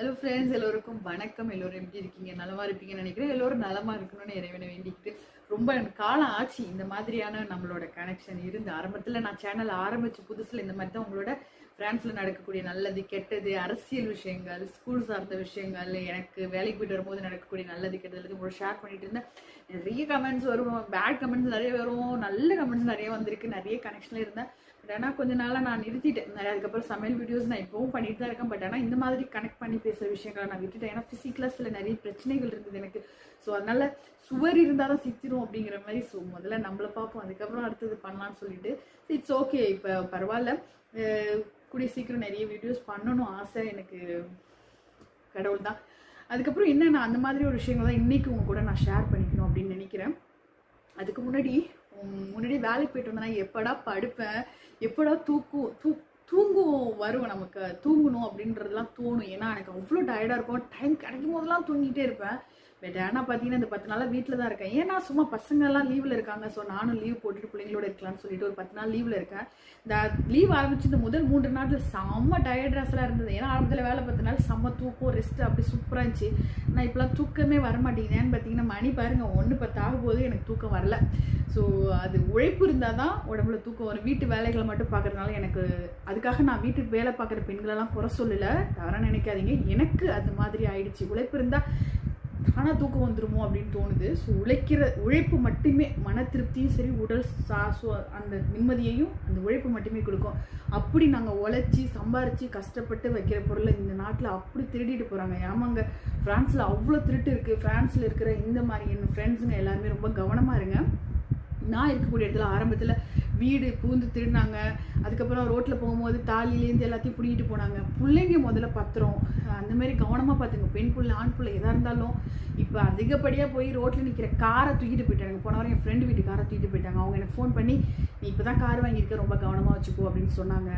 Hello friends, எல்லோருக்கும் வணக்கம். எல்லோரும் எப்படி இருக்கீங்க? நலமா இருப்பீங்கன்னு நினைக்கிறேன். எல்லோரும் நலமா இருக்கணும்னு இறைவனை வேண்டிக்கிட்டு ரொம்ப காலம் ஆச்சு இந்த மாதிரியான நம்மளோட கனெக்ஷன் இருந்து. ஆரம்பத்தில் நான் சேனல் ஆரம்பிச்சு புதுசில் இந்த மாதிரி தான் உங்களோட பிரான்ஸ்ல நடக்கக்கூடிய நல்லது கெட்டது, அரசியல் விஷயங்கள், ஸ்கூல் சார்ந்த விஷயங்கள், எனக்கு வேலைக்கு போயிட்டு வரும்போது நடக்கக்கூடிய நல்லது கெட்டது உங்களோட ஷேர் பண்ணிட்டு இருந்தேன். நிறைய கமெண்ட்ஸ் வரும், பேட் கமெண்ட்ஸ் நிறைய வரும், நல்ல கமெண்ட்ஸ் நிறைய வந்திருக்கு, நிறைய கனெக்ஷன்ல இருந்தேன். பட் ஆனால் கொஞ்ச நாளாக நான் நிறுத்திட்டேன். அதுக்கப்புறம் சமையல் வீடியோஸ் நான் இப்பவும் பண்ணிட்டு தான் இருக்கேன். பட் ஆனால் இந்த மாதிரி கனெக்ட் பண்ணி பேசுகிற விஷயங்களை நான் விட்டுட்டேன். ஏன்னா ஃபிசிக்கலாக சில நிறைய பிரச்சனைகள் இருக்குது எனக்கு. ஸோ அதனால சுவர் இருந்தால் தான் சித்திரும் அப்படிங்கிற மாதிரி. ஸோ முதல்ல நம்மளை பார்ப்போம், அதுக்கப்புறம் அடுத்தது பண்ணலான்னு சொல்லிட்டு இட்ஸ் ஓகே. இப்போ பரவாயில்ல, கூடிய சீக்கிரம் நிறைய வீடியோஸ் பண்ணணும் ஆசை எனக்கு. கடவுள் தான். அதுக்கப்புறம் என்ன, நான் அந்த மாதிரி ஒரு விஷயங்கள் தான் இன்னைக்கு உங்க கூட நான் ஷேர் பண்ணிக்கணும் அப்படின்னு நினைக்கிறேன். அதுக்கு முன்னாடி வேலைக்கு போயிட்டு வந்தேன்னா எப்படா படுப்பேன், எப்படா தூங்குவோம் வருவேன். நமக்கு தூங்கணும் அப்படின்றதுலாம் தோணும். ஏன்னா எனக்கு அவ்வளோ டயர்டாக இருக்கும். டைம் கிடைக்கும் போதெல்லாம் தூங்கிட்டே இருப்பேன். பட் ஆனால் பார்த்தீங்கன்னா இந்த 10 நாளாக வீட்டில் தான் இருக்கேன். ஏன்னா சும்மா பசங்கள்லாம் லீவில் இருக்காங்க. ஸோ நானும் லீவ் போட்டுட்டு பிள்ளைங்களோட இருக்கலாம்னு சொல்லிட்டு ஒரு 10 நாள் லீவில் இருக்கேன். இந்த லீவ் ஆரம்பிச்சு இந்த முதல் 3 நாட்டில் செம்ம டயர்ட்னஸ்லாம் இருந்தது. ஏன்னா ஆரம்பத்தில் வேலை 10 நாள் செம்ம தூக்கம், ரெஸ்ட் அப்படி சூப்பராக இருந்துச்சு. நான் இப்போலாம் தூக்கமே வரமாட்டேங்குதேன்னு பார்த்தீங்கன்னா மணி பாருங்கள் 1:10 ஆகும்போது எனக்கு தூக்கம் வரல. ஸோ அது உழைப்பு இருந்தால் தான் உடம்புல தூக்கம் வரும். வீட்டு வேலைகளை மட்டும் பார்க்குறதுனால எனக்கு, அதுக்காக நான் வீட்டுக்கு வேலை பார்க்குற பெண்களெல்லாம் குறை சொல்லலை, தவறாக நினைக்காதீங்க. எனக்கு அது மாதிரி ஆயிடுச்சு. உழைப்பு இருந்தால் ஆனால் தூக்கம் வந்துருமோ அப்படின்னு தோணுது. ஸோ உழைப்பு மட்டுமே மன திருப்தியும் சரி, உடல் அந்த நிம்மதியையும் அந்த உழைப்பு மட்டுமே கொடுக்கும். அப்படி நாங்கள் உழைச்சி சம்பாரித்து கஷ்டப்பட்டு வைக்கிற பொருளை இந்த நாட்டில் அப்படி திருடிட்டு போகிறாங்க. ஆமாங்க, ஃப்ரான்ஸில் அவ்வளோ திருட்டு இருக்குது. ஃப்ரான்ஸில் இருக்கிற இந்த மாதிரி என் ஃப்ரெண்ட்ஸுங்க எல்லாருமே ரொம்ப கவனமாக இருங்க. நான் இருக்கக்கூடிய இடத்துல ஆரம்பத்தில் வீடு பூந்து திருடினாங்க. அதுக்கப்புறம் ரோட்டில் போகும்போது தாலியிலேருந்து எல்லாத்தையும் பிடிக்கிட்டு போனாங்க. பிள்ளைங்க முதல்ல பத்திரம், அந்த மாதிரி கவனமாக பார்த்துங்க. பெண் பிள்ளை ஆண் பிள்ளை எதாக இருந்தாலும். இப்போ அதிகப்படியாக போய் ரோட்டில் நிற்கிற காரை தூக்கிட்டு போயிட்டாங்க. போன வாரம் என் ஃப்ரெண்டு வீட்டு காரை தூக்கிட்டு போயிட்டாங்க. அவங்க எனக்கு ஃபோன் பண்ணி, நீ இப்போ தான் கார் வாங்கியிருக்க, ரொம்ப கவனமாக வச்சுக்கோ அப்படின்னு சொன்னாங்க.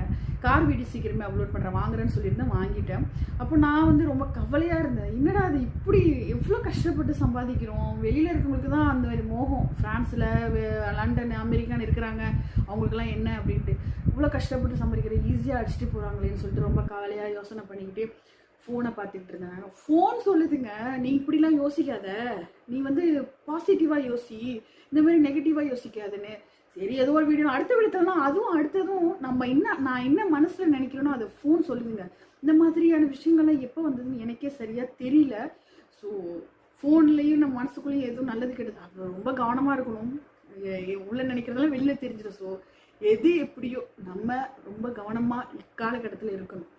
கார் வீடு சீக்கிரமே அப்லோட் பண்ணுறேன், வாங்குறேன்னு சொல்லியிருந்தேன், வாங்கிட்டேன். அப்போ நான் ரொம்ப கவலையாக இருந்தேன். என்னடா அது இப்படி எவ்வளோ கஷ்டப்பட்டு சம்பாதிக்கிறோம். வெளியில் இருக்கவங்களுக்கு தான் அந்த மாதிரி மோகம். ஃப்ரான்ஸில், லண்டன், அமெரிக்கான்னு இருக்கிறாங்க, அவங்களுக்குலாம் என்ன அப்படின்ட்டு இவ்வளோ கஷ்டப்பட்டு சம்பாதிக்கிற ஈஸியாக அடிச்சுட்டு போகிறாங்களேன்னு சொல்லிட்டு ரொம்ப கவலையாக யோசனை பண்ணிக்கிட்டு ஃபோனை பார்த்துக்கிட்டு இருந்தேன். ஃபோன் சொல்லுதுங்க, நீ இப்படிலாம் யோசிக்காத, நீ பாசிட்டிவாக யோசி, இந்த மாதிரி நெகட்டிவாக யோசிக்காதுன்னு. சரி, ஏதோ ஒரு வீடியோ அடுத்த வீடியோலாம் அடுத்ததும் நான் என்ன மனசில் நினைக்கிறேனோ அதை ஃபோன் சொல்லுதுங்க. இந்த மாதிரியான விஷயங்கள்லாம் எப்போ வந்ததுன்னு எனக்கே சரியாக தெரியல. ஸோ ஃபோன்லேயும் நம்ம மனசுக்குள்ளேயும் எதுவும் நல்லது கெட்டது, அது ரொம்ப கவனமாக இருக்கணும். உள்ள நினைக்கிறதெல்லாம் வெளியில் தெரிஞ்சிடும். ஸோ எது எப்படியோ நம்ம ரொம்ப கவனமாக இக்காலகட்டத்தில் இருக்கணும்.